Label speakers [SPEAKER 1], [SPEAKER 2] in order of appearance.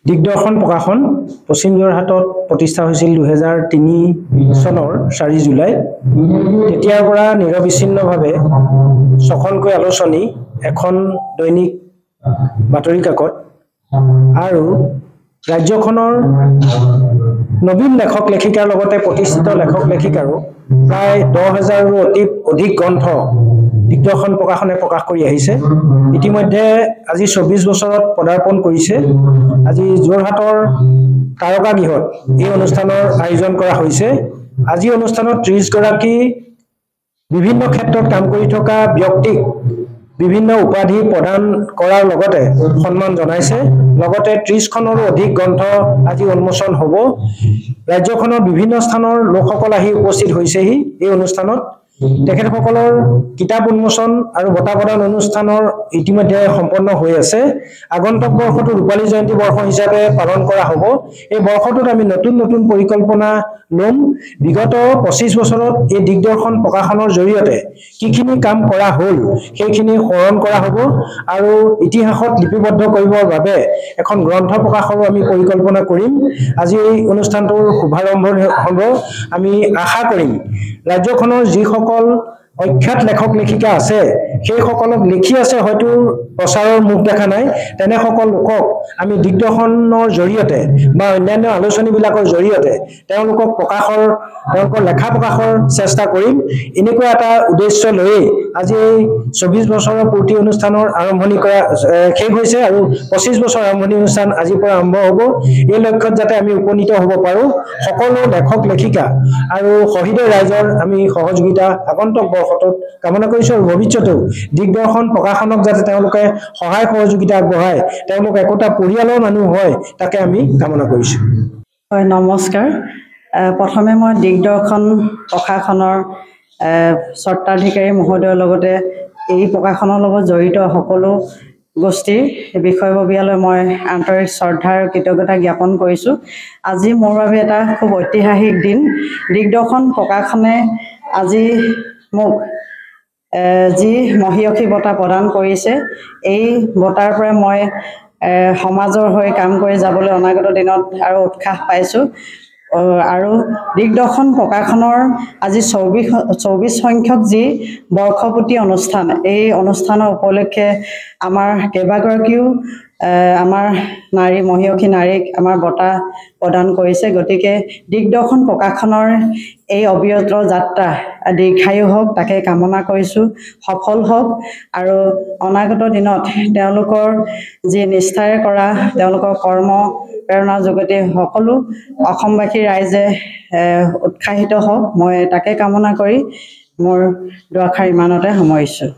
[SPEAKER 1] দিগদৰ্শন প্ৰকাশন পশ্চিম যোৰহাটত প্ৰতিষ্ঠা হৈছিল 2003 চনৰ 4 জুলাই। তেতিয়াৰ পৰা নিৰবিচ্ছিন্নভাৱে 6খনকৈ আলোচনী, এখন দৈনিক বাতৰি কাকত আৰু ৰাজ্যখনৰ নবীন লেখক লেখিকাৰ লগতে প্ৰতিষ্ঠিত লেখক লেখিকাৰো প্ৰায় 10,000ৰো অধিক গ্ৰন্থ দিগদৰ্শন প্ৰকাশনে প্ৰকাশ কৰি আহিছে। ইতিমধ্যে আজি 24 বছৰত পদাৰ্পণ কৰিছে। আজি যোৰহাটৰ তাৰকা গৃহত এই অনুষ্ঠানৰ আয়োজন কৰা হৈছে। আজি অনুষ্ঠানত 30 গৰাকী বিভিন্ন ক্ষেত্ৰত কাম কৰি থকা ব্যক্তিক বিভিন্ন উপাধি প্ৰদান কৰাৰ লগতে সন্মান জনাইছে। লগতে 30খনৰো অধিক গ্ৰন্থ আজি উন্মোচন হ'ব। ৰাজ্যখনৰ বিভিন্ন স্থানৰ লোকসকল আহি উপস্থিত হৈছেহি এই অনুষ্ঠানত। তেখেতসকলৰ কিতাপ উন্মোচন আৰু বঁটা প্ৰদান অনুষ্ঠানৰ ইতিমধ্যে সম্পন্ন হৈ আছে। আগন্তুক বৰ্ষটো ৰূপালী জয়ন্তী বৰ্ষ হিচাপে পালন কৰা হ'ব। এই বৰ্ষটোত আমি নতুন নতুন পৰিকল্পনা ল'ম। বিগত 25 বছৰত এই দিগদৰ্শন প্ৰকাশনৰ জৰিয়তে কিখিনি কাম কৰা হ'ল সেইখিনি সোঁৱৰণ কৰা হ'ব আৰু ইতিহাসত লিপিবদ্ধ কৰিবৰ বাবে এখন গ্ৰন্থ প্ৰকাশৰো আমি পৰিকল্পনা কৰিম। আজি এই অনুষ্ঠানটোৰ শুভাৰম্ভ হ'ব। আমি আশা কৰিম ৰাজ্যখনৰ যিসকল অখ্যাত লেখক লেখিকা আছে, সেইসকলক লিখি আছে হয়তো প্ৰচাৰৰ মুখ দেখা নাই, তেনেসকল লোকক আমি দিগদৰ্শনৰ জৰিয়তে বা অন্যান্য আলোচনীবিলাকৰ জৰিয়তে তেওঁলোকৰ লেখা প্ৰকাশৰ চেষ্টা কৰিম। এনেকুৱা এটা উদ্দেশ্য লৈয়ে আজি এই 24 বছৰৰ পূৰ্তি অনুষ্ঠানৰ আৰম্ভণি কৰা শেষ হৈছে আৰু 25 বছৰ আৰম্ভণি অনুষ্ঠান আজিৰ পৰা আৰম্ভ হ'ব। এই লক্ষ্যত যাতে আমি উপনীত হ'ব পাৰোঁ, সকলো লেখক লেখিকা আৰু শহীদৰ ৰাইজৰ আমি সহযোগিতা আগন্তুক বৰ্ষটোত কামনা কৰিছোঁ আৰু ভৱিষ্যতেও দিগদৰ্শন প্ৰকাশনক যাতে তেওঁলোকে সহায় সহযোগিতা আগবঢ়ায়, তেওঁলোক একোটা পৰিয়ালৰ মানুহ হয়, তাকে আমি কামনা কৰিছোঁ।
[SPEAKER 2] হয়, নমস্কাৰ। প্ৰথমে মই দিগদৰ্শন প্ৰকাশনৰ স্বত্বাধিকাৰী মহোদয়ৰ লগতে এই প্ৰকাশনৰ লগত জড়িত সকলো গোষ্ঠীৰ বিষয়ববীয়ালৈ মই আন্তৰিক শ্ৰদ্ধা আৰু কৃতজ্ঞতা জ্ঞাপন কৰিছোঁ। আজি মোৰ বাবে এটা খুব ঐতিহাসিক দিন। দিগদৰ্শন প্ৰকাশনে আজি মোক যি মহীয়সী বঁটা প্ৰদান কৰিছে, এই বঁটাৰ পৰা মই সমাজৰ হৈ কাম কৰি যাবলৈ অনাগত দিনত আৰু উৎসাহ পাইছোঁ। আৰু দিগদৰ্শন প্ৰকাশনৰ আজি 24 সংখ্যক যি বৰ্ষপূৰ্তি অনুষ্ঠান, এই অনুষ্ঠানৰ উপলক্ষে আমাৰ কেইবাগৰাকীও আমাৰ মহীয়সী নাৰীক আমাৰ বঁটা প্ৰদান কৰিছে। গতিকে দিগদৰ্শন প্ৰকাশনৰ এই অবিৰত যাত্ৰা দীৰ্ঘায়ু হওক তাকে কামনা কৰিছোঁ, সফল হওক আৰু অনাগত দিনত তেওঁলোকৰ যি নিষ্ঠাৰে কৰা তেওঁলোকৰ কৰ্ম প্ৰেৰণাৰ যোগেদি সকলো অসমবাসী ৰাইজে উৎসাহিত হওক, মই তাকে কামনা কৰি মোৰ দুআষাৰ ইমানতে সামৰিছোঁ।